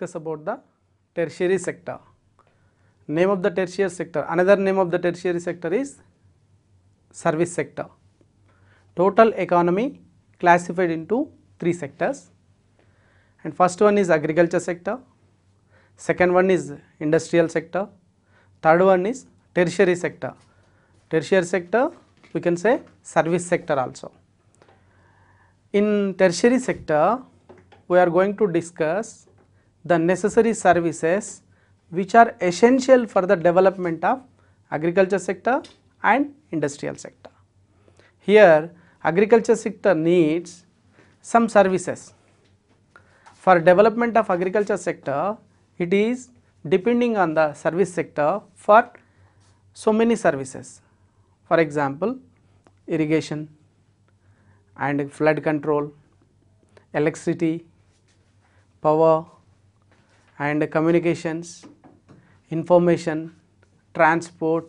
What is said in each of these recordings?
discuss about the tertiary sector. Name of the tertiary sector, another name of the tertiary sector is service sector. Total economy classified into 3 sectors, and first one is agriculture sector, second one is industrial sector, third one is tertiary sector. Tertiary sector we can say service sector also. In tertiary sector we are going to discuss the necessary services which are essential for the development of agriculture sector and industrial sector. Here agriculture sector needs some services. For development of agriculture sector, it is depending on the service sector for so many services. For example, irrigation and flood control, electricity, power and communications, information, transport,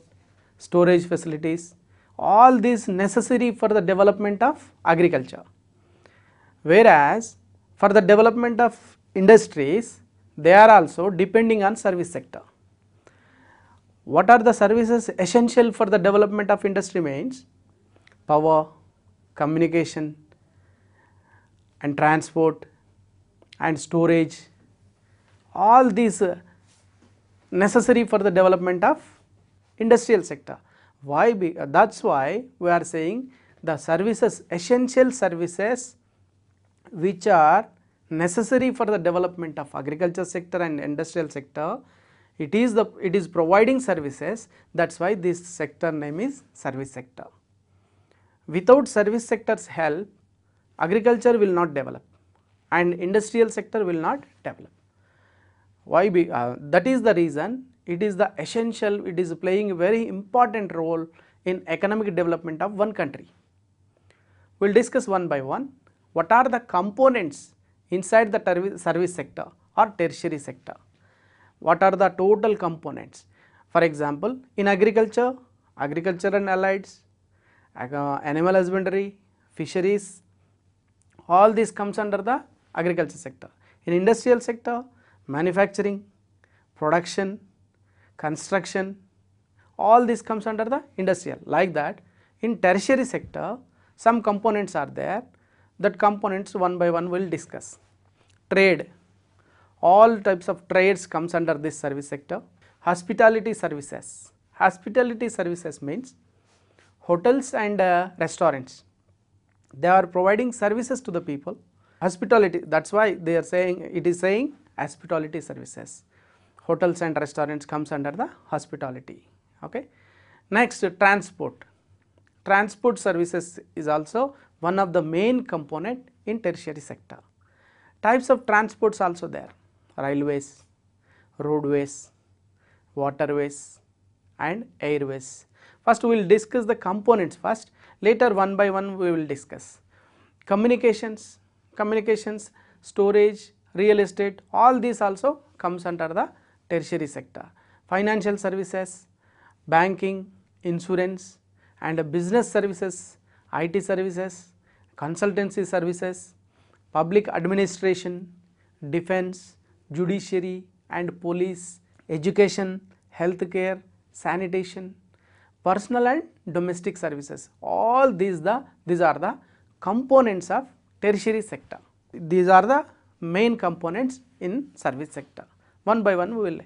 storage facilities, all these necessary for the development of agriculture. Whereas for the development of industries, they are also depending on service sector. What are the services essential for the development of industry means? Power, communication and transport and storage, all these necessary for the development of industrial sector. Why? That is why we are saying the services, essential services which are necessary for the development of agriculture sector and industrial sector, it is providing services. That is why this sector name is service sector. Without service sector's help, agriculture will not develop and industrial sector will not develop. Why? That is the reason it is the essential, it is playing a very important role in economic development of one country. We will discuss one by one. What are the components inside the service sector or tertiary sector? What are the total components? For example, in agriculture, agriculture and allieds, animal husbandry, fisheries, all this comes under the agriculture sector. In industrial sector, manufacturing, production, construction, all this comes under the industrial. Like that, in tertiary sector, some components are there. That components one by one we will discuss. Trade, all types of trades comes under this service sector. Hospitality services, hospitality services means hotels and restaurants, they are providing services to the people. Hospitality, that is why they are saying, it is saying hospitality services. Hotels and restaurants comes under the hospitality. Okay. Next, transport. Transport services is also one of the main component in tertiary sector. Types of transports also there, railways, roadways, waterways and airways. First we will discuss the components first, later one by one we will discuss. Communications, storage, real estate, all these also comes under the tertiary sector. Financial services, banking, insurance and business services, IT services, consultancy services, public administration, defense, judiciary and police, education, healthcare, sanitation, personal and domestic services, all these are the components of tertiary sector. These are the main components in service sector. One by one we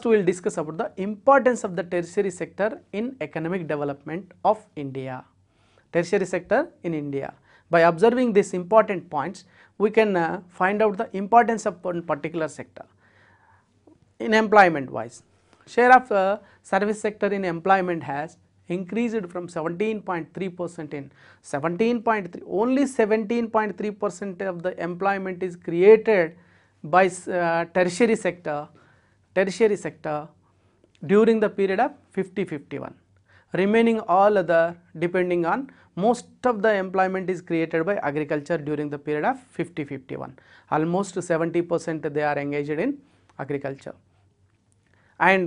will discuss about the importance of the tertiary sector in economic development of India. Tertiary sector in India. By observing these important points, we can find out the importance of one particular sector. In employment wise, share of service sector in employment has increased from 17.3% in only 17.3% of the employment is created by tertiary sector during the period of 50-51. Remaining all other depending on, most of the employment is created by agriculture during the period of 50-51. Almost 70% they are engaged in agriculture. And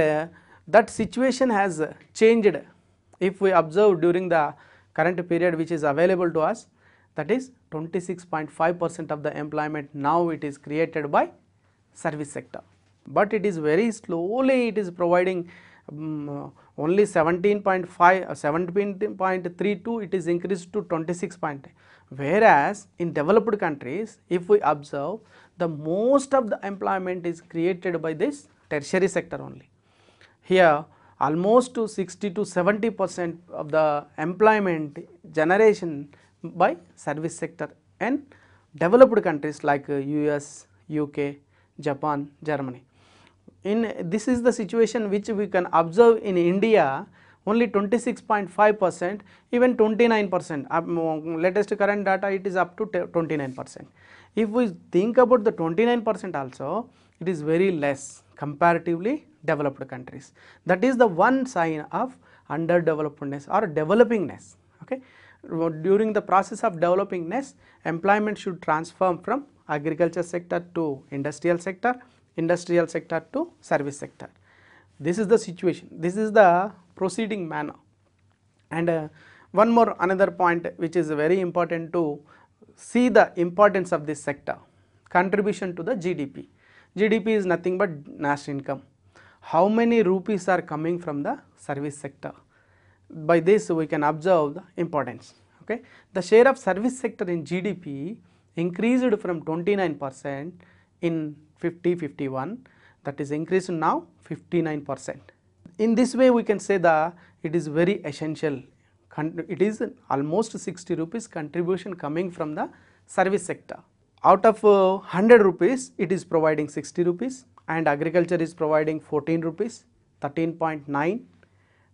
that situation has changed if we observe during the current period which is available to us, that is 26.5% of the employment now it is created by service sector, but it is very slowly it is providing only 17.32, it is increased to 26 point. Whereas in developed countries, if we observe, the most of the employment is created by this tertiary sector only. Here almost to 60 to 70% of the employment generation by service sector in developed countries like US, UK, Japan, Germany. This is the situation which we can observe in India, only 26.5%, even 29%, latest current data it is up to 29%. If we think about the 29% also, it is very less comparatively developed countries. That is the one sign of underdevelopedness or developingness. Okay. During the process of developingness, employment should transform from agriculture sector to industrial sector to service sector. This is the situation, this is the proceeding manner. And one more another point which is very important to see the importance of this sector, contribution to the GDP. GDP is nothing but national income. How many rupees are coming from the service sector? By this we can observe the importance. Okay. The share of service sector in GDP increased from 29% in 50-51, that is increased now 59%. In this way we can say that it is very essential, it is almost 60 rupees contribution coming from the service sector. Out of 100 rupees it is providing 60 rupees, and agriculture is providing 14 rupees, 13.9,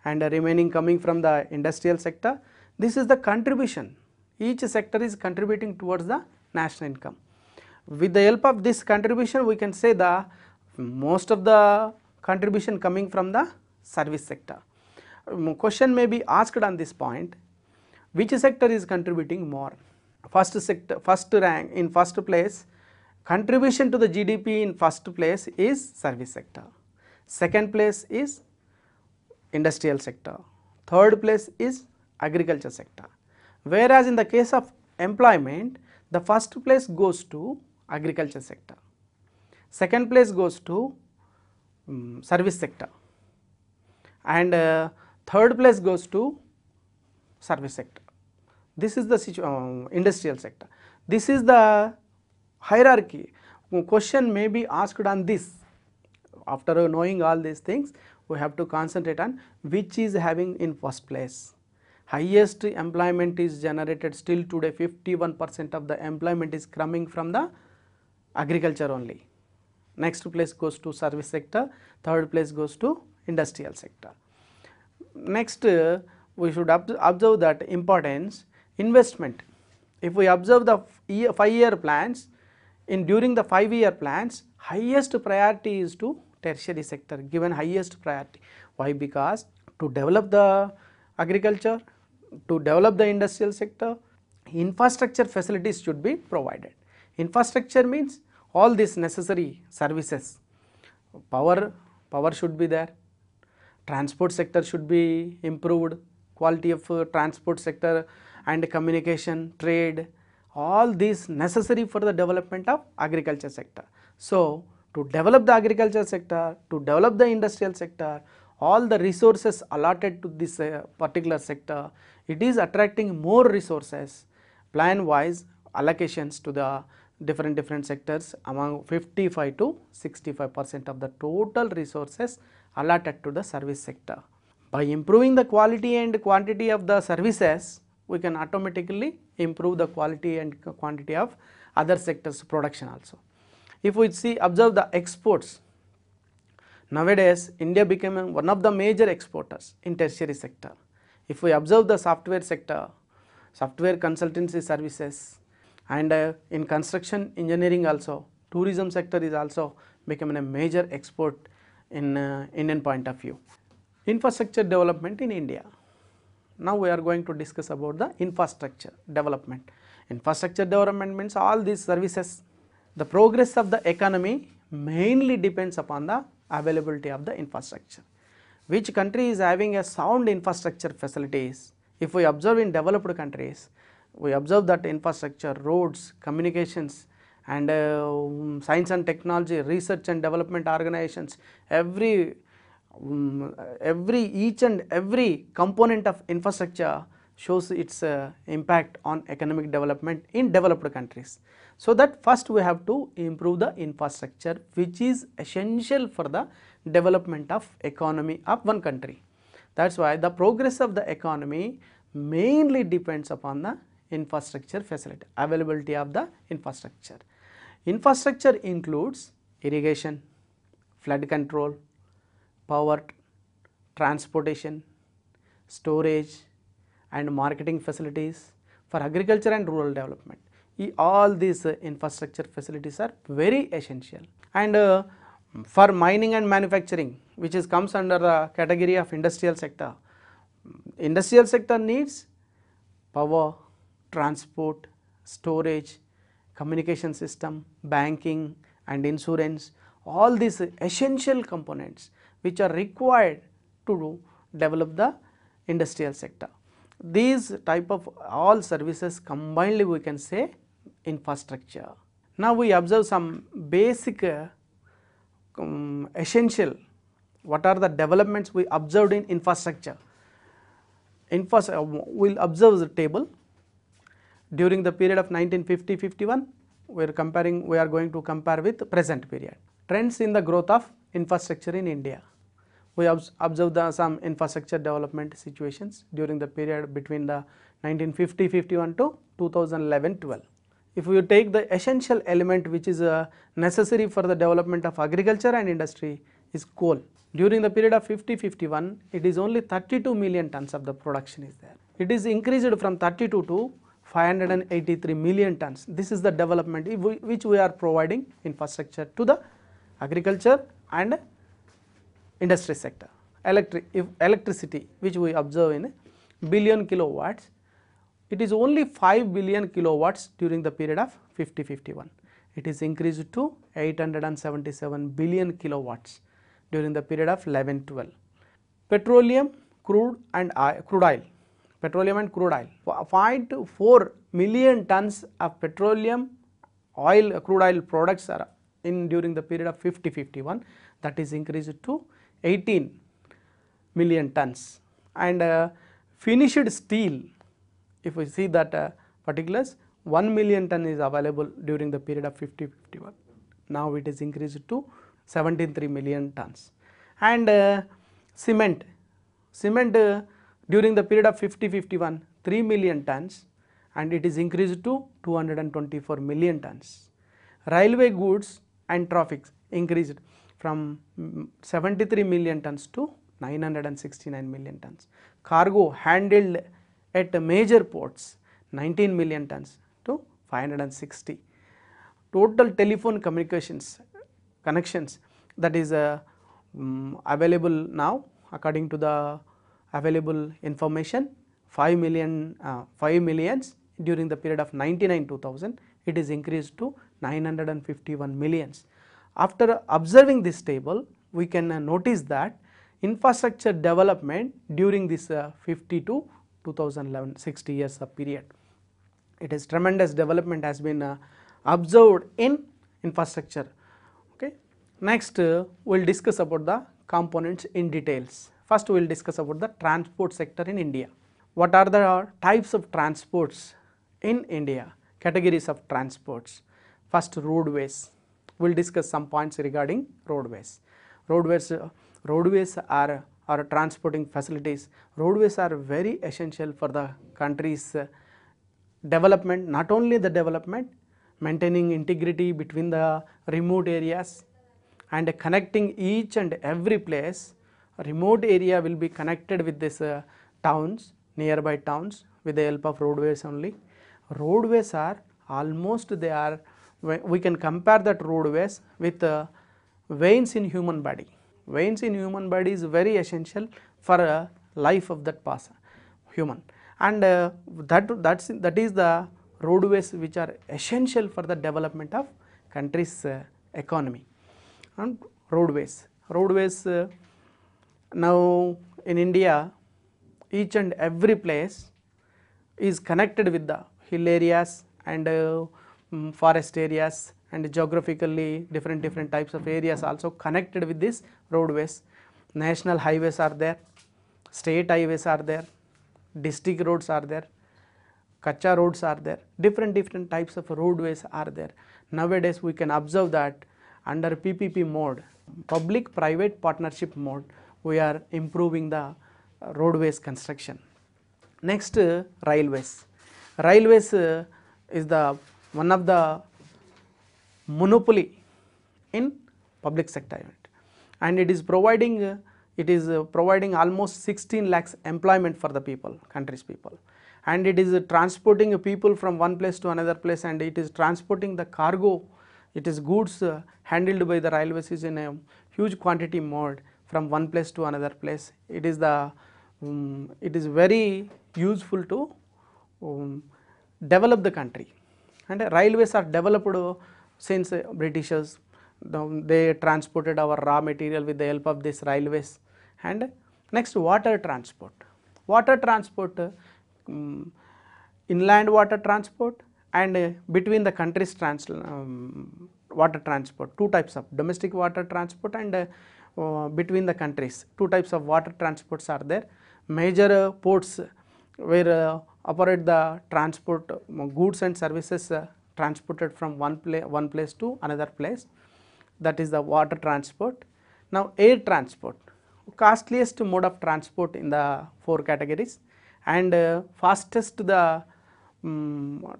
and the remaining coming from the industrial sector. This is the contribution, each sector is contributing towards the national income. With the help of this contribution we can say the most of the contribution coming from the service sector. Question may be asked on this point, which sector is contributing more? First sector, first rank, in first place, contribution to the GDP in first place is service sector, second place is industrial sector, third place is agriculture sector. Whereas in the case of employment, the first place goes to agriculture sector, second place goes to service sector, and third place goes to service sector. This is the industrial sector. This is the hierarchy. Question may be asked on this. After knowing all these things, we have to concentrate on which is having in first place. Highest employment is generated still today, 51% of the employment is coming from the agriculture only. Next place goes to service sector, third place goes to industrial sector. Next we should observe that importance, investment. If we observe the 5-year plans, during the 5-year plans, highest priority is to tertiary sector, given highest priority. Why? Because to develop the agriculture, to develop the industrial sector, infrastructure facilities should be provided. Infrastructure means all these necessary services, power should be there, transport sector should be improved, quality of transport sector and communication, trade, all these necessary for the development of agriculture sector. So, to develop the agriculture sector, to develop the industrial sector, all the resources allotted to this particular sector, it is attracting more resources, plan wise allocations to the different sectors among 55 to 65% of the total resources allotted to the service sector. By improving the quality and quantity of the services, we can automatically improve the quality and quantity of other sectors production also. If we observe the exports, nowadays India became one of the major exporters in tertiary sector. If we observe the software sector, software consultancy services, and in construction engineering also, tourism sector is also becoming a major export in Indian point of view. Infrastructure development in India. Now we are going to discuss about the infrastructure development. Infrastructure development means all these services. The progress of the economy mainly depends upon the availability of the infrastructure. Which country is having a sound infrastructure facilities? If we observe in developed countries, we observe that infrastructure, roads, communications and science and technology, research and development organizations, each and every component of infrastructure shows its impact on economic development in developed countries. So that first we have to improve the infrastructure, which is essential for the development of economy of one country. That's why the progress of the economy mainly depends upon the infrastructure facility, availability of the infrastructure. Infrastructure includes irrigation, flood control, power, transportation, storage and marketing facilities for agriculture and rural development. All these infrastructure facilities are very essential. And for mining and manufacturing, which comes under the category of industrial sector, industrial sector needs power, transport, storage, communication system, banking and insurance, all these essential components which are required to develop the industrial sector. These type of all services combinedly we can say infrastructure. Now we observe some basic essential, what are the developments we observed in infrastructure. We will observe the table during the period of 1950-51. We are going to compare with present period. Trends in the growth of infrastructure in India. We observe some infrastructure development situations during the period between the 1950-51 to 2011-12. If we take the essential element which is necessary for the development of agriculture and industry is coal. During the period of 50-51, it is only 32 million tons of the production is there. It is increased from 32 to 583 million tons. This is the development which we are providing infrastructure to the agriculture and industry sector. Electricity which we observe in billion kilowatts, it is only 5 billion kilowatts during the period of 50-51. It is increased to 877 billion kilowatts during the period of 11-12. Petroleum, crude oil. Petroleum and crude oil. 0.4 million tons of petroleum, crude oil products are in during the period of 50-51. That is increased to 18 million tons. And finished steel, if we see that particulars, 1 million ton is available during the period of 50-51. Now it is increased to 73 million tons. And cement during the period of 50-51, 3 million tons, and it is increased to 224 million tons. Railway goods and traffic increased from 73 million tons to 969 million tons. Cargo handled at major ports, 19 million tons to 560. Total telephone communications connections that is available now according to the available information, 5 millions during the period of 99-2000, it is increased to 951 millions. After observing this table, we can notice that infrastructure development during this 50 to 2011, 60 years of period, it is tremendous development has been observed in infrastructure. Okay. Next, we will discuss about the components in details. First, we will discuss about the transport sector in India. What are the types of transports in India? Categories of transports. First, roadways. We will discuss some points regarding roadways. Roadways are transporting facilities. Roadways are very essential for the country's development, not only the development, maintaining integrity between the remote areas and connecting each and every place. Remote area will be connected with this towns, nearby towns with the help of roadways only. Roadways are almost we can compare that roadways with veins in human body. Veins in human body is very essential for life of that human, and that is the roadways which are essential for the development of country's economy. And roadways now in India, each and every place is connected with the hill areas and forest areas and geographically different types of areas also connected with these roadways. National highways are there, state highways are there, district roads are there, kacha roads are there, different types of roadways are there. Nowadays we can observe that under PPP mode, public private partnership mode, we are improving the roadways construction. Next, railways. Railways is the one of the monopoly in public sector unit, and it is providing almost 16 lakhs employment for the people, country's people, and it is transporting people from one place to another place, and it is transporting the cargo, it is goods handled by the railways is in a huge quantity mode from one place to another place. It is the it is very useful to develop the country, and railways are developed since Britishers. They transported our raw material with the help of these railways. And next, water transport. Water transport, inland water transport and between the countries water transport, two types of domestic water transport and between the countries, two types of water transports are there. Major ports where operate the transport goods and services transported from one place to another place, that is the water transport. Now air transport, costliest mode of transport in the four categories, and fastest the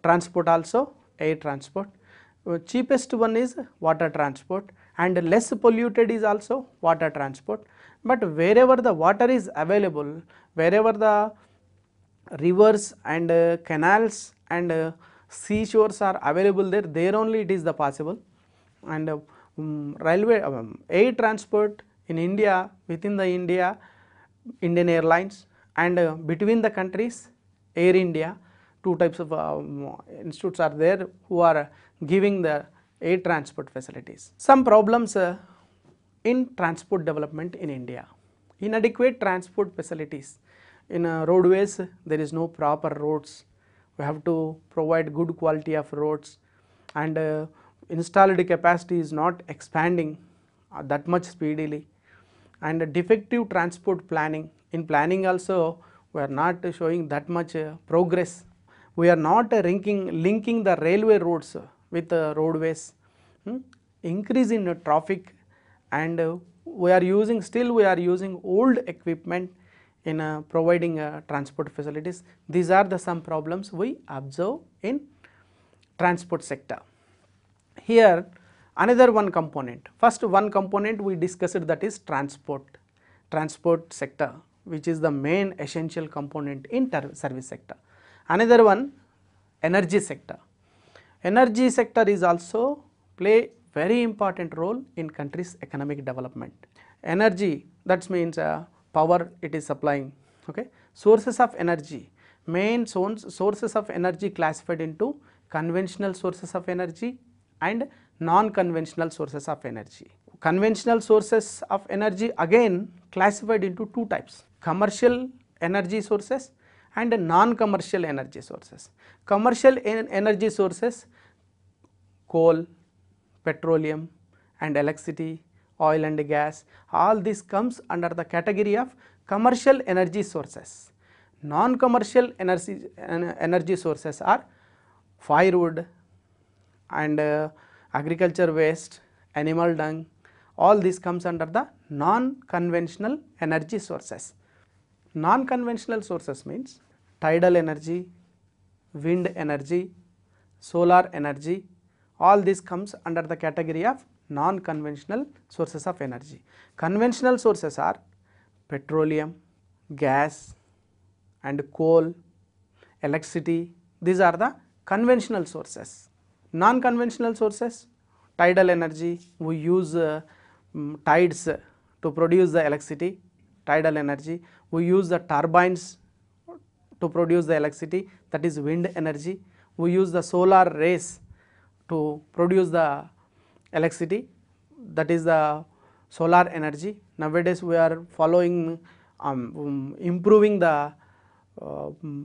transport also air transport. Cheapest one is water transport and less polluted is also water transport. But wherever the water is available, wherever the rivers and canals and seashores are available there only it is the possible. And railway air transport in India, within the India, Indian Airlines, and between the countries Air India, two types of institutes are there who are giving the air transport facilities. Some problems in transport development in India: inadequate transport facilities. In roadways there is no proper roads, we have to provide good quality of roads, and installed capacity is not expanding that much speedily, and defective transport planning. In planning also we are not showing that much progress. We are not linking the railway roads with roadways. Increase in traffic, and we are using old equipment in providing transport facilities. These are the some problems we observe in transport sector. Here another one component, first one component we discussed, that is transport sector, which is the main essential component in service sector. Another one, energy sector. Energy sector is also play very important role in country's economic development. Energy, that means power it is supplying. Okay. Sources of energy, main sources of energy classified into conventional sources of energy and non-conventional sources of energy. Conventional sources of energy again classified into two types: commercial energy sources and non-commercial energy sources. Commercial energy sources: coal, petroleum and electricity, oil and gas, all this comes under the category of commercial energy sources. Non-commercial energy sources are firewood and agriculture waste, animal dung, all this comes under the non-conventional energy sources. Non-conventional sources means tidal energy, wind energy, solar energy, all this comes under the category of non-conventional sources of energy. Conventional sources are petroleum, gas and coal, electricity, these are the conventional sources. Non-conventional sources: tidal energy, we use tides to produce the electricity, tidal energy. We use the turbines to produce the electricity, that is wind energy. We use the solar rays to produce the electricity, that is the solar energy. Nowadays we are following improving the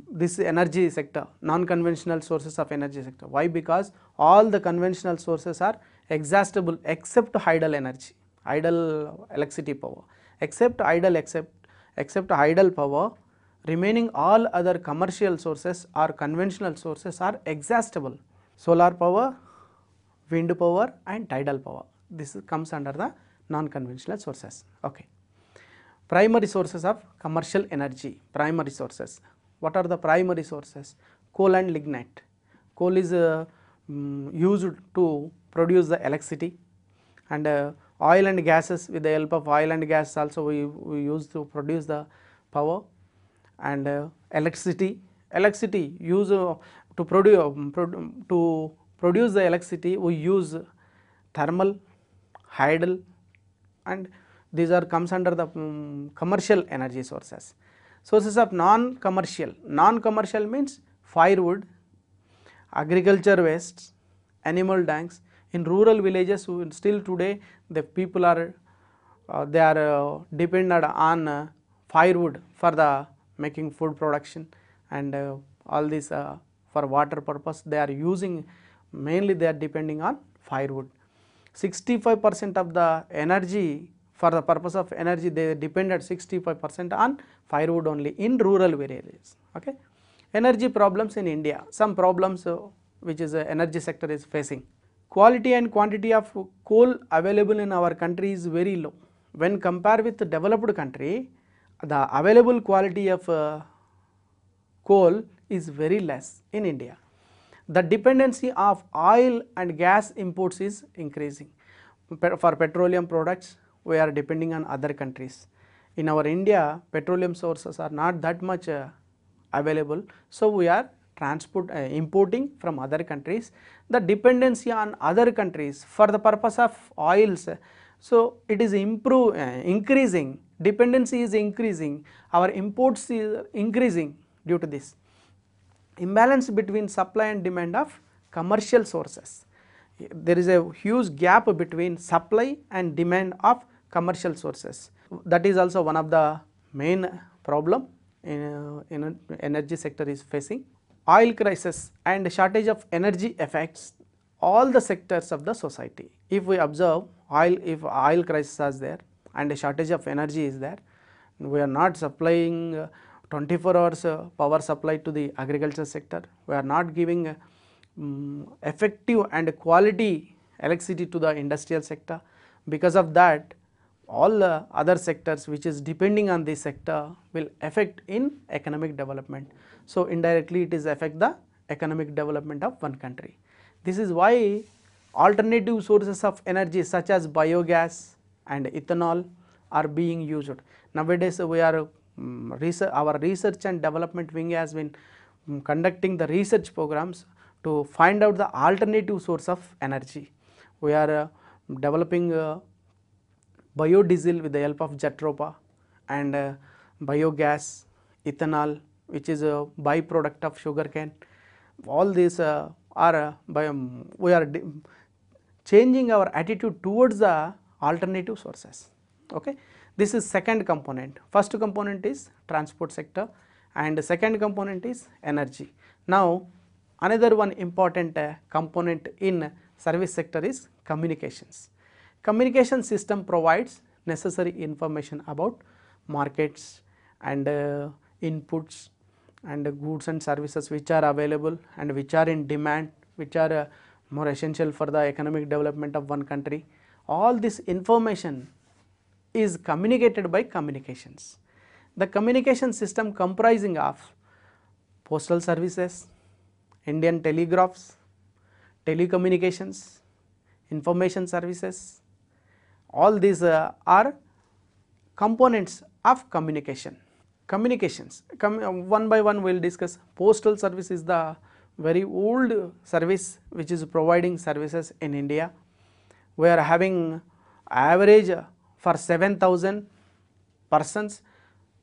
this energy sector, non-conventional sources of energy sector. Why? Because all the conventional sources are exhaustible except idle energy, idle electricity power, except idle power, remaining all other commercial sources or conventional sources are exhaustible. Solar power, wind power and tidal power, this comes under the non-conventional sources. Okay. Primary sources of commercial energy, primary sources. What are the primary sources? Coal and lignite. Coal is used to produce the electricity, and oil and gases, with the help of oil and gas also we use to produce the power, and electricity use to produce the electricity we use thermal, hydel, and these are comes under the commercial energy sources. Sources of non-commercial means firewood, agriculture wastes, animal tanks. In rural villages still today the people are dependent on firewood for the making food production, and all this for water purpose they are using, mainly they are depending on firewood. 65% of the energy, for the purpose of energy they depend at 65% on firewood only in rural areas. Okay. Energy problems in India, some problems which is energy sector is facing. Quality and quantity of coal available in our country is very low. When compared with the developed country, the available quality of coal is very less in India. The dependency of oil and gas imports is increasing. For petroleum products we are depending on other countries. In our India, petroleum sources are not that much available, so we are importing from other countries. The dependency on other countries for the purpose of oils, so it is increasing, dependency is increasing, our imports is increasing due to this. Imbalance between supply and demand of commercial sources. There is a huge gap between supply and demand of commercial sources. That is also one of the main problem in energy sector is facing. Oil crisis and shortage of energy affects all the sectors of the society. If we observe if oil crisis is there and a shortage of energy is there, we are not supplying 24 hours power supply to the agriculture sector, we are not giving effective and quality electricity to the industrial sector. Because of that, all other sectors which is depending on this sector will affect in economic development. So indirectly it is affect the economic development of one country. This is why alternative sources of energy such as biogas and ethanol are being used. Nowadays we are our research and development wing has been conducting the research programs to find out the alternative source of energy. We are developing biodiesel with the help of Jatropha, and biogas, ethanol, which is a byproduct of sugarcane. All these we are changing our attitude towards the alternative sources. Okay. This is second component. First component is transport sector and second component is energy. Now another one important component in service sector is communications. Communication system provides necessary information about markets and inputs and goods and services which are available and which are in demand, which are more essential for the economic development of one country. All this information is communicated by communications. The communication system comprising of postal services, Indian telegraphs, telecommunications, information services, all these are components of communication. Communications, one by one we will discuss. Postal service is the very old service which is providing services in India. We are having average for 7,000 persons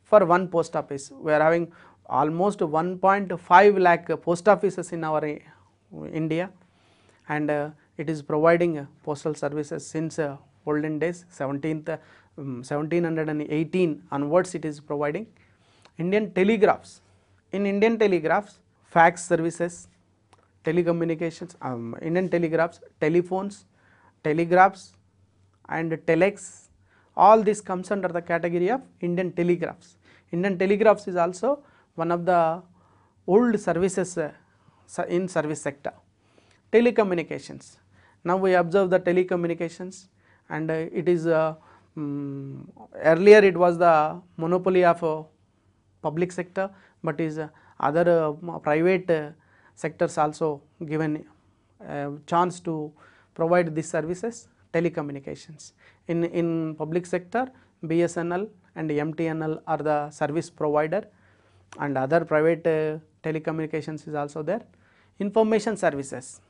for one post office. We are having almost 1.5 lakh post offices in our India, and it is providing postal services since olden days, 1718 onwards it is providing. Indian telegraphs, In Indian telegraphs, fax services, telecommunications, Indian telegraphs, telephones, telegraphs and telex, all this comes under the category of Indian telegraphs. Indian telegraphs is also one of the old services in service sector. Telecommunications, now we observe the telecommunications, and it is earlier it was the monopoly of public sector, but is other private sectors also given chance to provide these services. Telecommunications, in public sector, BSNL and MTNL are the service provider, and other private telecommunications is also there. Information services,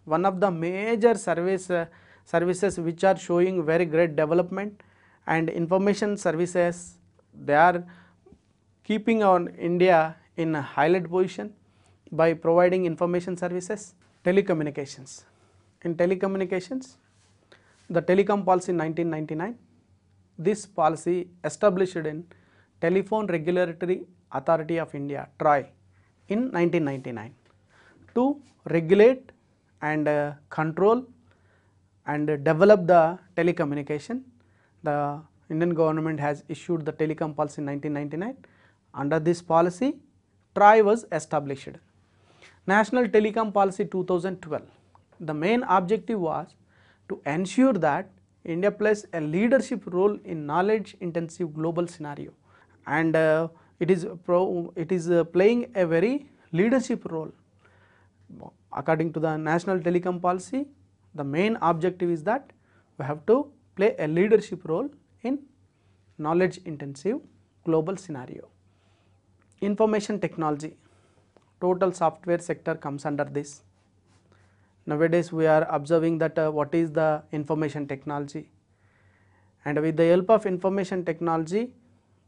one of the major services which are showing very great development, and information services, they are keeping on India in a highlight position by providing information services. Telecommunications, in telecommunications, the telecom policy in 1999, this policy established in Telephone Regulatory Authority of India, TRAI, in 1999 to regulate and control and develop the telecommunication. The Indian government has issued the telecom policy in 1999. Under this policy, TRAI was established. National Telecom Policy 2012, the main objective was to ensure that India plays a leadership role in knowledge intensive global scenario, and it is playing a very leadership role. According to the National Telecom Policy, the main objective is that we have to play a leadership role in knowledge intensive global scenario. Information technology, total software sector comes under this. Nowadays we are observing that what is the information technology, and with the help of information technology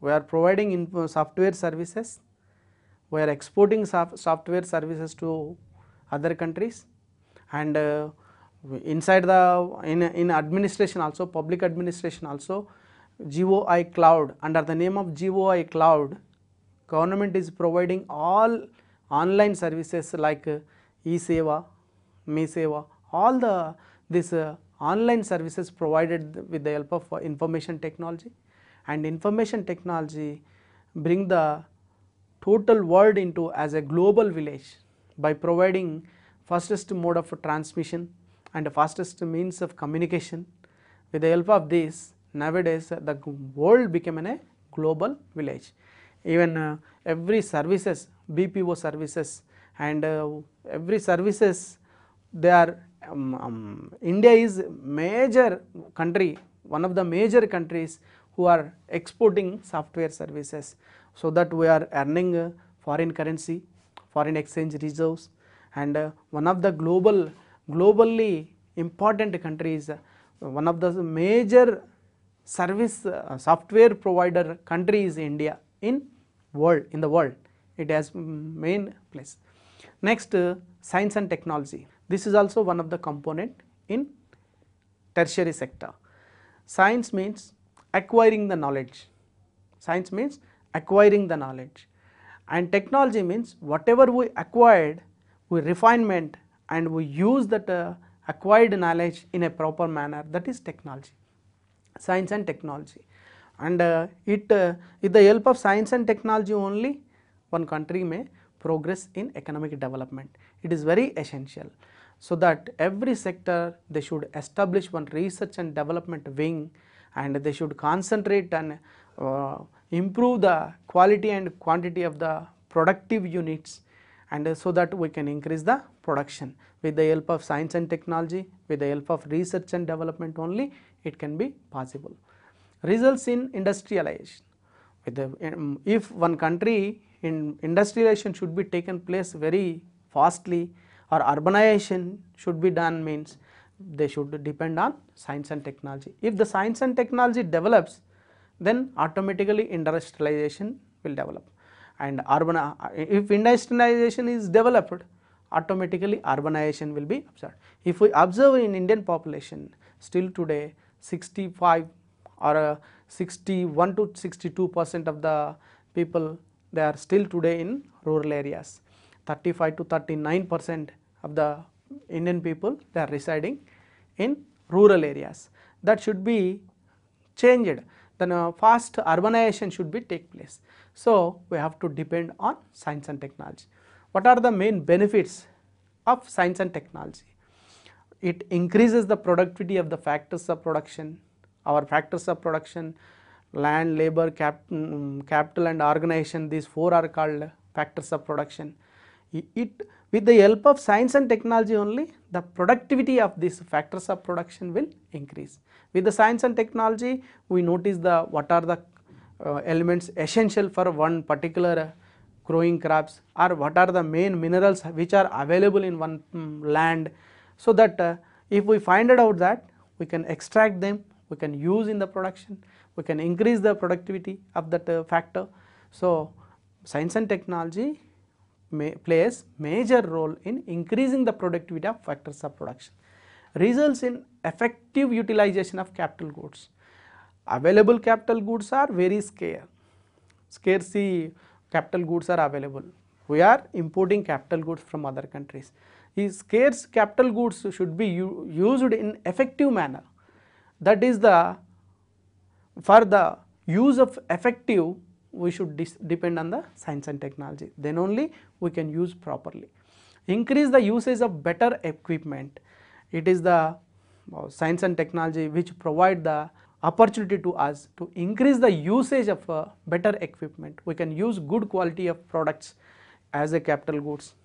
we are providing software services, we are exporting software services to other countries, and inside the in administration also, public administration also, GOI cloud, under the name of GOI cloud, government is providing all online services like e-Seva, me-Seva, all this online services provided with the help of information technology. And information technology bring the total world into as a global village by providing fastest mode of transmission and fastest means of communication. With the help of this, nowadays the world became a global village. Even every services, BPO services and every services, they are India is major country, one of the major countries who are exporting software services, so that we are earning foreign currency, foreign exchange reserves, and one of the globally important countries, one of the major service software provider country is India in the world. It has main place. Next, science and technology, this is also one of the component in tertiary sector. Science means acquiring the knowledge, science means acquiring the knowledge, and technology means whatever we acquired, we refinement and we use that acquired knowledge in a proper manner, that is technology, science and technology. And with the help of science and technology only one country may progress in economic development. It is very essential, so that every sector they should establish one research and development wing, and they should concentrate and improve the quality and quantity of the productive units, and so that we can increase the production. With the help of science and technology, with the help of research and development only, it can be possible. Results in industrialization, if one country in industrialization should be taken place very fastly, or urbanization should be done, means they should depend on science and technology. If the science and technology develops, then automatically industrialization will develop, and if industrialization is developed, automatically urbanization will be observed. If we observe in Indian population, still today 65 or 61 to 62% of the people, they are still today in rural areas. 35 to 39% of the Indian people, they are residing in rural areas. That should be changed, then fast urbanization should be take place. So we have to depend on science and technology. What are the main benefits of science and technology? It increases the productivity of the factors of production. Our factors of production, land, labor, capital and organization, these four are called factors of production. With the help of science and technology only, the productivity of these factors of production will increase. With the science and technology, we notice what are the elements essential for one particular growing crops, or what are the main minerals which are available in one land, so that if we find it out that we can extract them, we can use in the production, we can increase the productivity of that factor. So science and technology plays major role in increasing the productivity of factors of production, results in effective utilization of capital goods. Available capital goods are very scarce. Capital goods are available. We are importing capital goods from other countries. These scarce capital goods should be used in effective manner. That is for the use of effective, we should depend on the science and technology, then only we can use properly. Increase the usage of better equipment. It is the science and technology which provide the opportunity to us to increase the usage of better equipment. We can use good quality of products as a capital goods.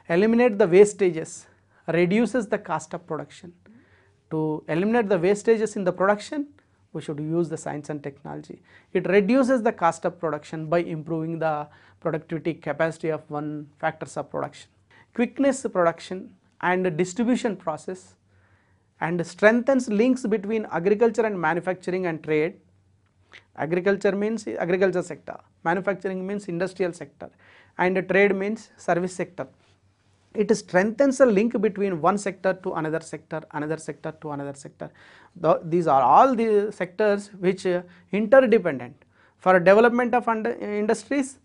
Eliminate the wastages, reduces the cost of production. To eliminate the wastages in the production, we should use the science and technology. It reduces the cost of production by improving the productivity capacity of one factors of production. Quickness production and distribution process, and strengthens links between agriculture and manufacturing and trade. Agriculture means agriculture sector, manufacturing means industrial sector, and trade means service sector. It strengthens a link between one sector to another sector, another sector to another sector. These are all the sectors which interdependent. For development of industries,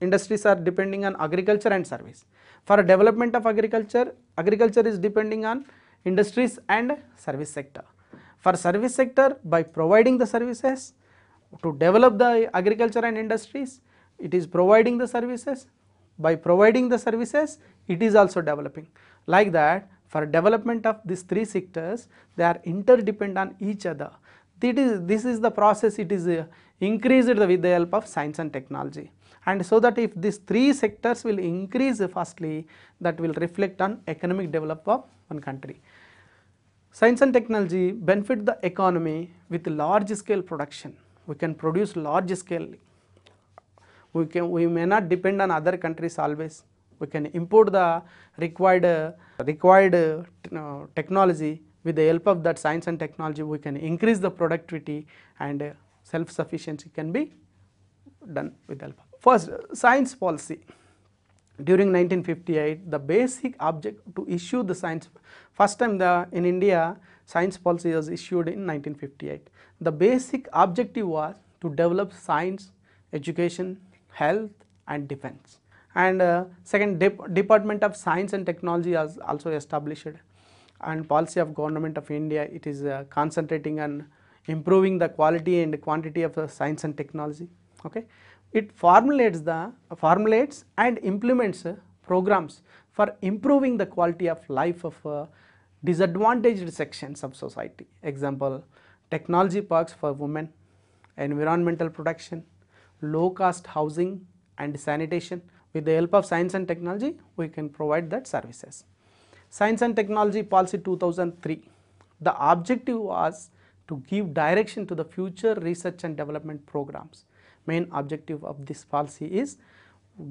industries are depending on agriculture and service. For development of agriculture, agriculture is depending on industries and service sector. For service sector, by providing the services to develop the agriculture and industries, it is providing the services. By providing the services, it is also developing. Like that, for development of these three sectors, they are interdependent on each other. This is the process, it is increased with the help of science and technology. And so that if these three sectors will increase fastly, that will reflect on economic development of one country. Science and technology benefit the economy with large scale production. We can produce large scale. We may not depend on other countries always. We can import the required technology. With the help of that science and technology, we can increase the productivity, and self-sufficiency can be done with the help. First, science policy. During 1958, the basic object to issue the science, first time in India, science policy was issued in 1958. The basic objective was to develop science, education, health and defense. And second, Department of Science and Technology was also established, and policy of Government of India, it is concentrating on improving the quality and quantity of science and technology. Okay. It formulates and implements programs for improving the quality of life of disadvantaged sections of society. Example, technology parks for women, environmental protection, low cost housing and sanitation. With the help of science and technology, we can provide that services. Science and Technology Policy 2003. The objective was to give direction to the future research and development programs. Main objective of this policy is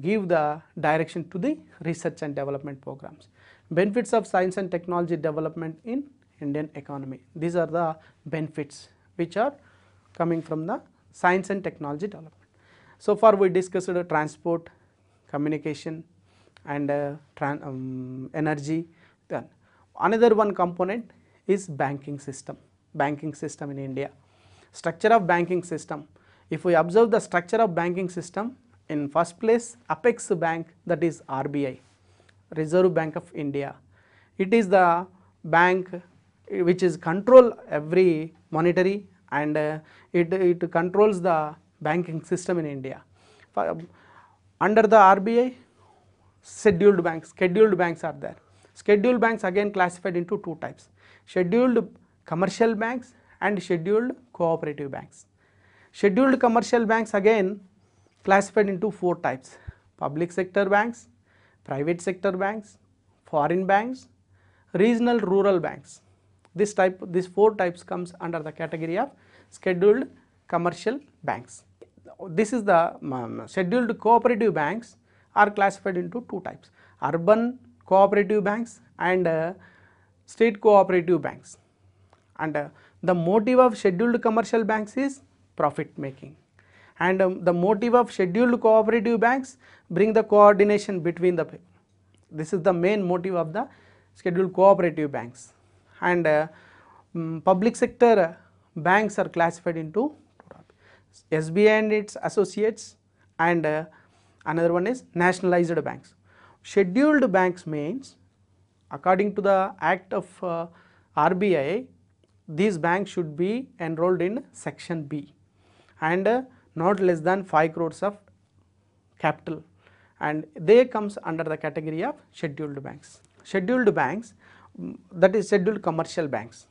give the direction to the research and development programs. Benefits of science and technology development in Indian economy. These are the benefits which are coming from the science and technology development. So far we discussed transport, communication and energy. Then another one component is banking system in India. Structure of banking system. If we observe the structure of banking system, In first place, Apex Bank, that is RBI, Reserve Bank of India. It is the bank which is control every monetary and it controls the banking system in India. Under the RBI, scheduled banks are there. Scheduled banks again classified into two types: scheduled commercial banks and scheduled cooperative banks. Scheduled commercial banks again classified into four types: public sector banks, private sector banks, foreign banks, regional rural banks. These four types comes under the category of scheduled commercial banks. This is the scheduled cooperative banks are classified into two types: urban cooperative banks and state cooperative banks. And the motive of scheduled commercial banks is profit making, and the motive of scheduled cooperative banks bring the coordination between the. This is the main motive of the scheduled cooperative banks. And public sector banks are classified into SBI and its associates, and another one is nationalized banks. Scheduled banks means, according to the act of RBI, these banks should be enrolled in section B and not less than 5 crores of capital, and they comes under the category of scheduled banks. Scheduled banks, that is scheduled commercial banks.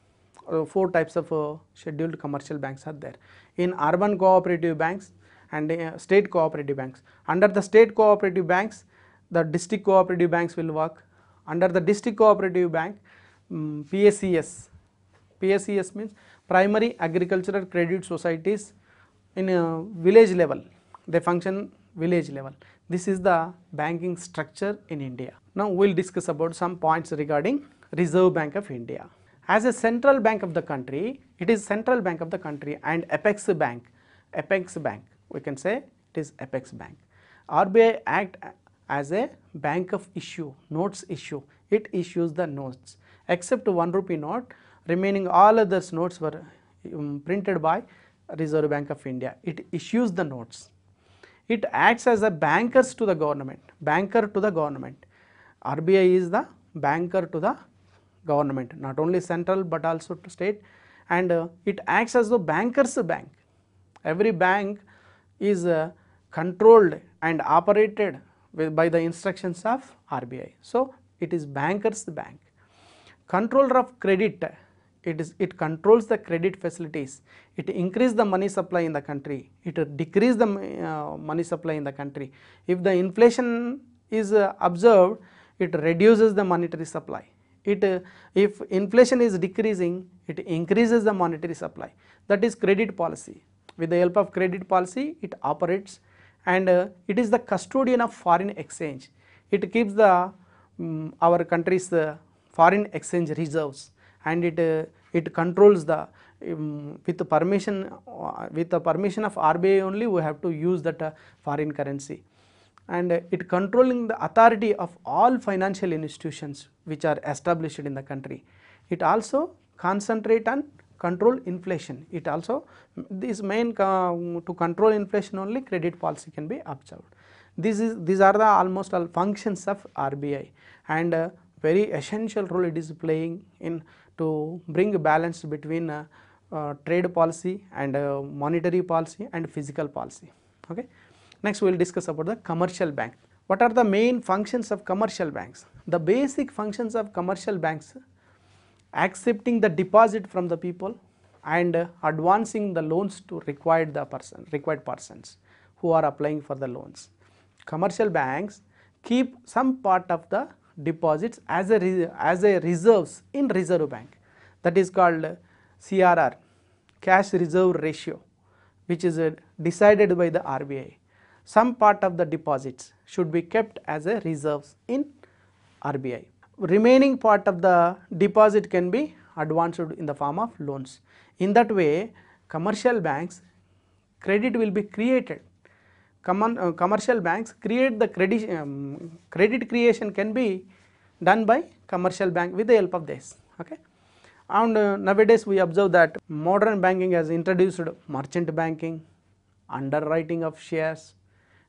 Four types of scheduled commercial banks are there in urban cooperative banks and state cooperative banks. Under the state cooperative banks, the district cooperative banks will work. Under the district cooperative bank, PSCS means primary agricultural credit societies in a village level, they function village level. This is the banking structure in India. Now we will discuss about some points regarding Reserve Bank of India. As a central bank of the country, it is central bank of the country, and Apex Bank, we can say it is Apex Bank. RBI act as a bank of issue, notes issue. It issues the notes. Except 1 rupee note, remaining all others notes were printed by Reserve Bank of India. It issues the notes. It acts as a banker to the government. RBI is the banker to the government, not only central but also to state, and it acts as the banker's bank. Every bank is controlled and operated by the instructions of RBI. So it is banker's bank. Controller of credit, it controls the credit facilities. It increases the money supply in the country. It decreases the money supply in the country. If the inflation is observed, it reduces the monetary supply. If inflation is decreasing, it increases the monetary supply. That is credit policy. With the help of credit policy, it operates, and it is the custodian of foreign exchange. It keeps the our country's foreign exchange reserves, and it controls the with the permission of RBI only we have to use that foreign currency, and it controlling the authority of all financial institutions which are established in the country. It also concentrate on control inflation. It also, this main to control inflation only credit policy can be observed. These are the almost all functions of RBI, and very essential role it is playing in to bring a balance between trade policy and monetary policy and physical policy. Okay. Next we will discuss about the commercial bank. What are the main functions of commercial banks? The basic functions of commercial banks: accepting the deposit from the people and advancing the loans to required persons who are applying for the loans. Commercial banks keep some part of the deposits as a reserves in Reserve Bank, that is called CRR, cash reserve ratio, which is decided by the RBI. Some part of the deposits should be kept as a reserves in RBI. Remaining part of the deposit can be advanced in the form of loans. In that way, commercial banks credit will be created. Commercial banks create the credit creation can be done by commercial bank with the help of this. Okay. And nowadays we observe that modern banking has introduced merchant banking, underwriting of shares,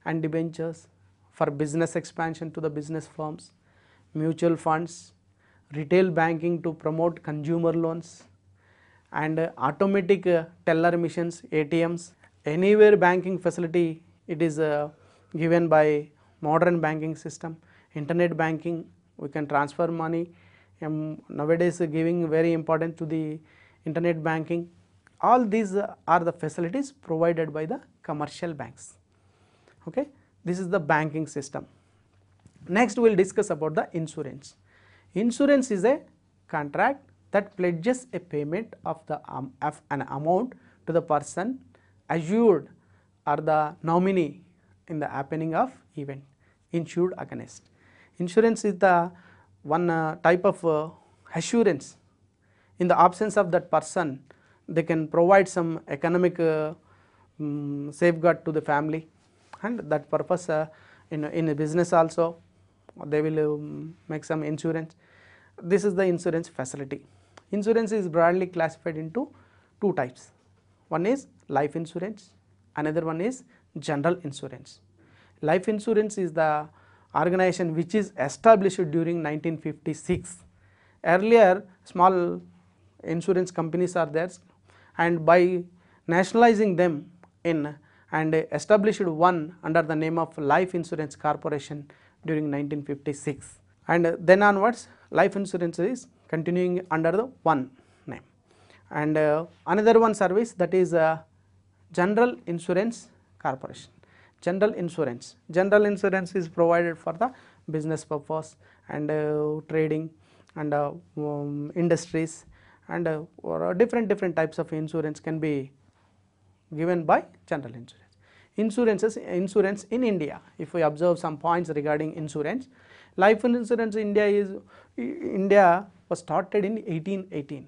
and debentures for business expansion to the business firms, mutual funds, retail banking to promote consumer loans, and automatic teller machines, ATMs, anywhere banking facility it is given by modern banking system, internet banking, we can transfer money, nowadays giving very important to the internet banking. All these are the facilities provided by the commercial banks. Okay. This is the banking system. Next we will discuss about the insurance. Insurance is a contract that pledges a payment of an amount to the person assured or the nominee in the happening of event insured against. Insurance is the one type of assurance. In the absence of that person, they can provide some economic safeguard to the family, and that purpose in a business also they will make some insurance. This is the insurance facility. Insurance is broadly classified into two types. One is life insurance, another one is general insurance. Life insurance is the organization which is established during 1956. Earlier small insurance companies are there, and by nationalizing them in and established one under the name of Life Insurance Corporation during 1956, and then onwards life insurance is continuing under the one name. And another one service, that is General Insurance Corporation. General insurance is provided for the business purpose and trading and industries, and different types of insurance can be given by general insurance. Insurance in India, if we observe some points regarding insurance, life insurance in India was started in 1818.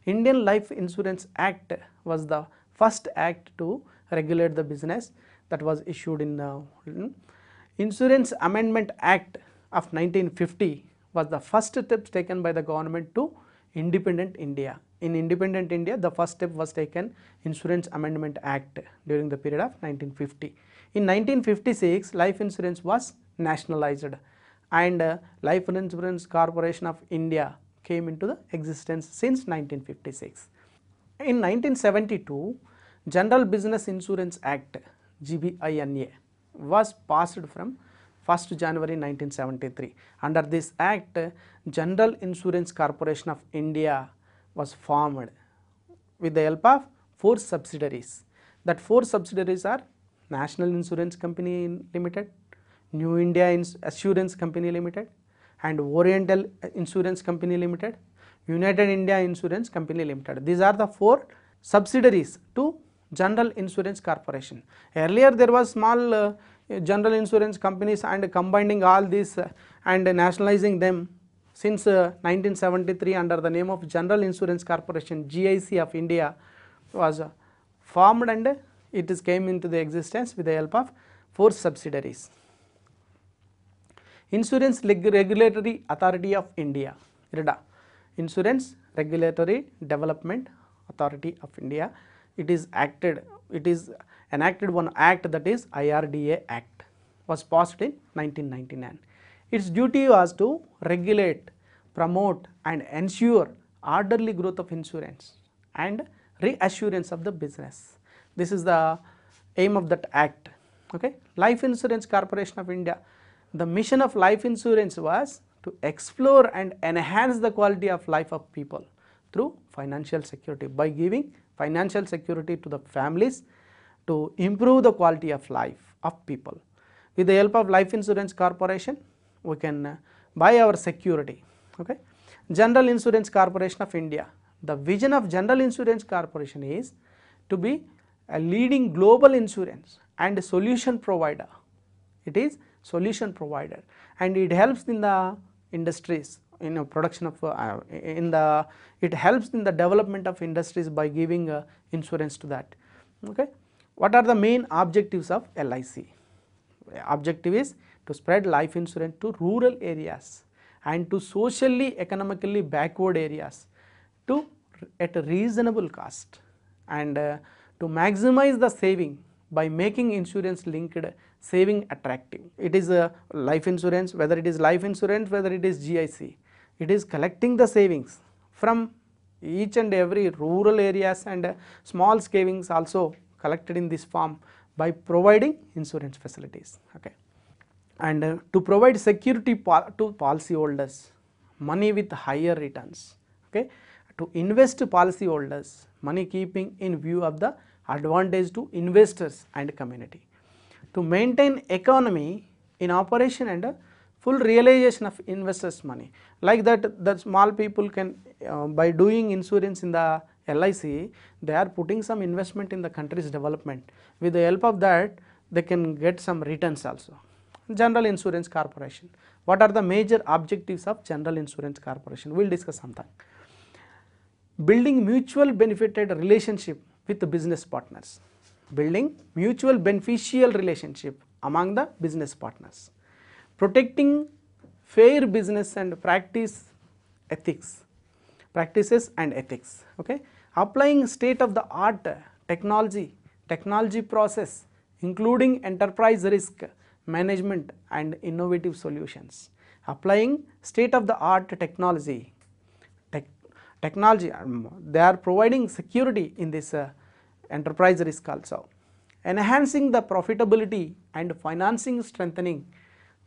Indian Life Insurance Act was the first act to regulate the business that was issued in the Insurance Amendment Act of 1950 was the first steps taken by the government to independent India. In independent India, the first step was taken, Insurance Amendment Act, during the period of 1950. In 1956, life insurance was nationalized, and Life Insurance Corporation of India came into the existence since 1956. In 1972, General Business Insurance Act GBINA was passed from 1st January 1973. Under this act, General Insurance Corporation of India was formed with the help of 4 subsidiaries. That 4 subsidiaries are National Insurance Company Limited, New India Assurance Company Limited, and Oriental Insurance Company Limited, United India Insurance Company Limited. These are the 4 subsidiaries to General Insurance Corporation. Earlier there was small general insurance companies, and combining all these and nationalizing them since 1973 under the name of General Insurance Corporation, GIC of India was formed, and it is came into the existence with the help of 4 subsidiaries. Insurance Regulatory Authority of India, IRDA, Insurance Regulatory Development Authority of India. It is enacted one act, that is IRDA Act, was passed in 1999. Its duty was to regulate, promote and ensure orderly growth of insurance and reassurance of the business. This is the aim of that act. Okay. Life Insurance Corporation of India, the mission of life insurance was to explore and enhance the quality of life of people through financial security, by giving financial security to the families to improve the quality of life of people. With the help of Life Insurance Corporation, we can buy our security. Okay. General Insurance Corporation of India, the vision of General Insurance Corporation is to be a leading global insurance and solution provider. It is solution provider, and it helps in the industries, in production of it helps in the development of industries by giving insurance to that. Okay. What are the main objectives of LIC? Objective is to spread life insurance to rural areas and to socially economically backward areas at a reasonable cost, and to maximize the saving by making insurance linked saving attractive. It is a life insurance, whether it is life insurance, whether it is GIC, it is collecting the savings from each and every rural areas, and small savings also collected in this form by providing insurance facilities. Okay. And to provide security to policyholders, money with higher returns. Okay. To invest policyholders, money keeping in view of the advantage to investors and community. To maintain economy in operation and full realization of investors' money. Like that, the small people can by doing insurance in the LIC, they are putting some investment in the country's development. With the help of that, they can get some returns also. General Insurance Corporation. What are the major objectives of General Insurance Corporation? We will discuss sometime. Building mutual benefited relationship with the business partners. Building mutual beneficial relationship among the business partners. Protecting fair business and practices and ethics. Okay. Applying state of the art technology process, including enterprise risk management and innovative solutions. Applying state of the art technology, they are providing security in this enterprise risk also. Enhancing the profitability and financing strengthening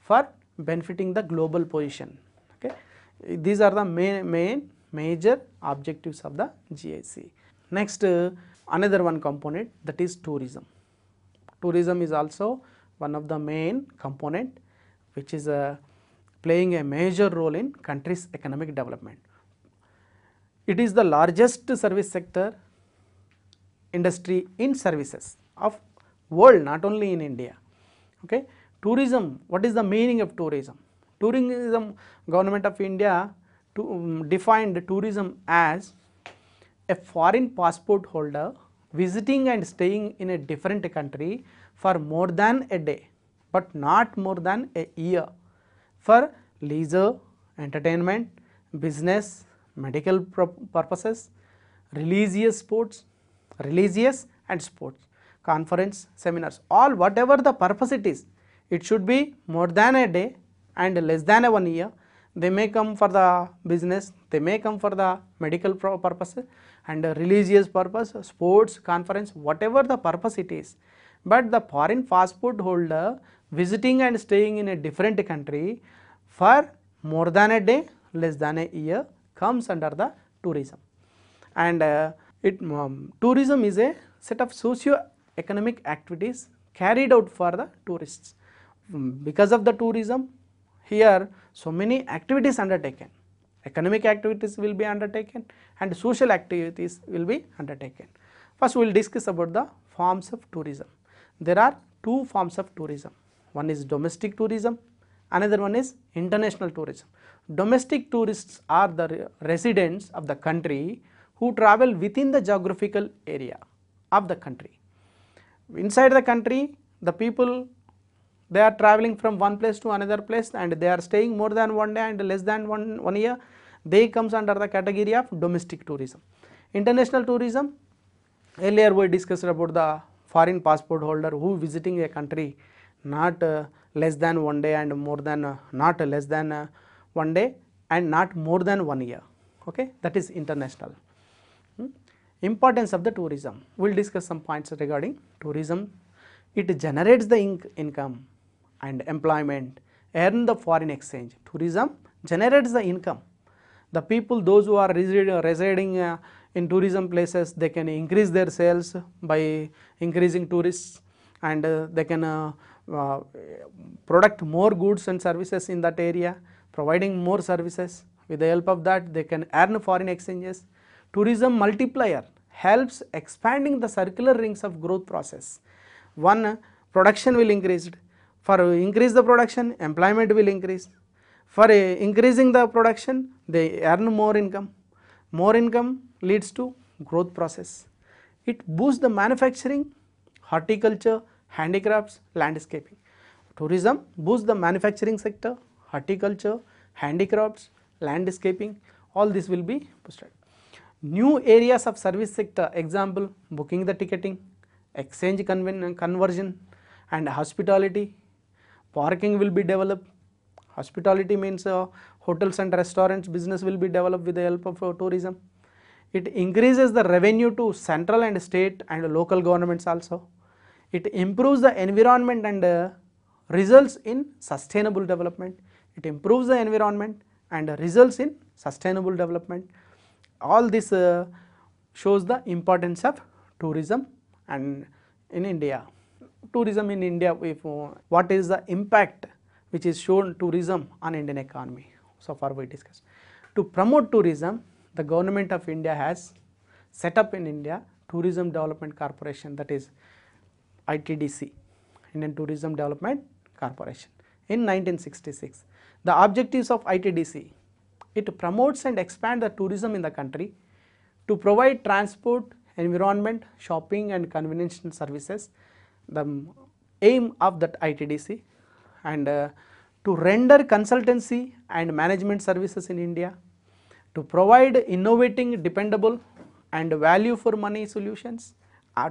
for benefiting the global position. Okay. These are the major objectives of the GIC. Next, another one component, that is tourism. Tourism is also one of the main component which is playing a major role in country's economic development. It is the largest service sector industry in services of world, not only in India. Okay. Tourism, what is the meaning of tourism? Tourism, Government of India defined tourism as a foreign passport holder visiting and staying in a different country for more than a day, but not more than a year, for leisure, entertainment, business, medical purposes, religious and sports, conference, seminars, all whatever the purpose it is, it should be more than a day and less than a 1 year. They may come for the business, they may come for the medical purpose and religious purpose, sports, conference, whatever the purpose it is. But the foreign passport holder visiting and staying in a different country for more than a day, less than a year comes under the tourism. And tourism is a set of socio-economic activities carried out for the tourists. Because of the tourism, here so many activities undertaken. Economic activities will be undertaken and social activities will be undertaken. First, we will discuss about the forms of tourism. There are two forms of tourism. One is domestic tourism, another one is international tourism. Domestic tourists are the residents of the country who travel within the geographical area of the country. Inside the country, the people, they are traveling from one place to another place and they are staying more than 1 day and less than one year. They comes under the category of domestic tourism. International tourism, earlier we discussed about the foreign passport holder who visiting a country not less than 1 day and more than not less than 1 day and not more than 1 year. Okay, that is international. Importance of the tourism. We will discuss some points regarding tourism. It generates the income and employment, earn the foreign exchange. Tourism generates the income. The people, those who are residing in tourism places, they can increase their sales by increasing tourists, and they can product more goods and services in that area, providing more services. With the help of that, they can earn foreign exchanges. Tourism multiplier helps expanding the circular rings of growth process. One, production will increase. For increase the production, employment will increase. For increasing the production, they earn more income. More income leads to growth process. It boosts the manufacturing, horticulture, handicrafts, landscaping. Tourism boosts the manufacturing sector, horticulture, handicrafts, landscaping, all this will be boosted. New areas of service sector, example, booking the ticketing, exchange conversion and hospitality. Parking will be developed. Hospitality means hotels and restaurants business will be developed with the help of tourism. It increases the revenue to central and state and local governments also. It improves the environment and results in sustainable development. It improves the environment and results in sustainable development. All this shows the importance of tourism and in India. Tourism in India, what is the impact which is shown tourism on Indian economy? So far we discussed. To promote tourism, the government of India has set up in India Tourism Development Corporation, that is ITDC, Indian Tourism Development Corporation, in 1966. The objectives of ITDC: it promotes and expands the tourism in the country, to provide transport, environment, shopping and convenience services, the aim of that ITDC, and to render consultancy and management services in India, to provide innovating, dependable and value for money solutions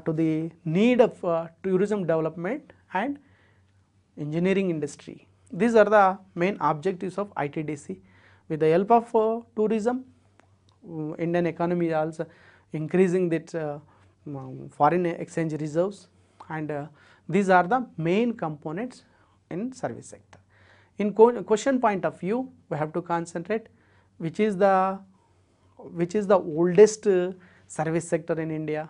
to the need of tourism development and engineering industry. These are the main objectives of ITDC. With the help of tourism, Indian economy is also increasing its foreign exchange reserves, and these are the main components in service sector. In question point of view, we have to concentrate which is the oldest service sector in India,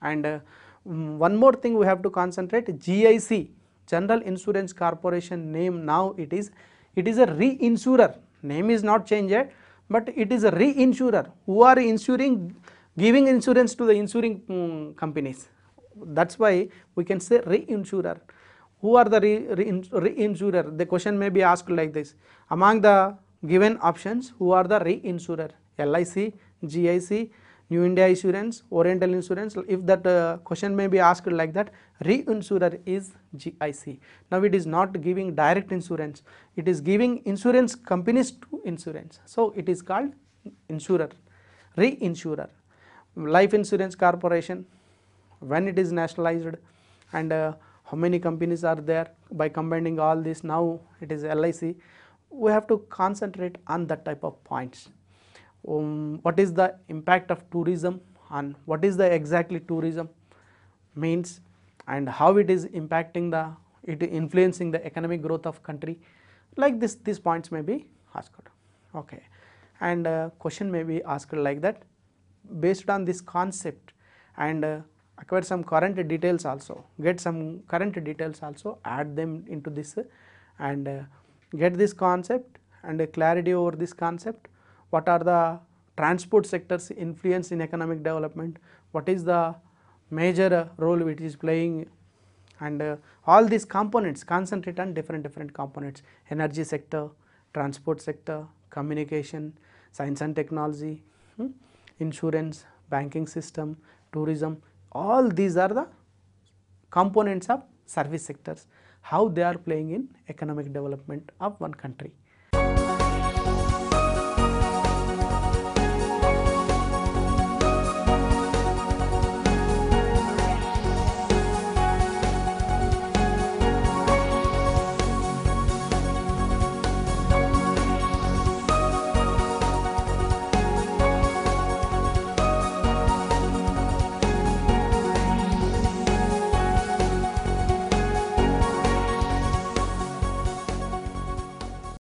and one more thing we have to concentrate: GIC, General Insurance Corporation name, now it is a reinsurer. Name is not changed, but it is a reinsurer who are insuring, giving insurance to the insuring companies. That's why we can say reinsurer. Who are the reinsurer? The question may be asked like this: among the given options, who are the reinsurer? LIC, GIC, New India Insurance, Oriental Insurance. If that question may be asked like that, reinsurer is GIC. Now it is not giving direct insurance, it is giving insurance companies to insurance. So it is called insurer, reinsurer. Life Insurance Corporation, when it is nationalized, and how many companies are there, by combining all this, now it is LIC. We have to concentrate on that type of points. What is the impact of tourism, and what is the exactly tourism means, and how it is impacting influencing the economic growth of country. Like this, these points may be asked. Okay, and question may be asked like that: based on this concept, and acquire some current details also, get some current details also, add them into this, and get this concept and clarity over this concept. What are the transport sector's influence in economic development? What is the major role which is playing? And all these components, concentrate on different components: energy sector, transport sector, communication, science and technology, insurance, banking system, tourism. All these are the components of service sectors, how they are playing in economic development of one country.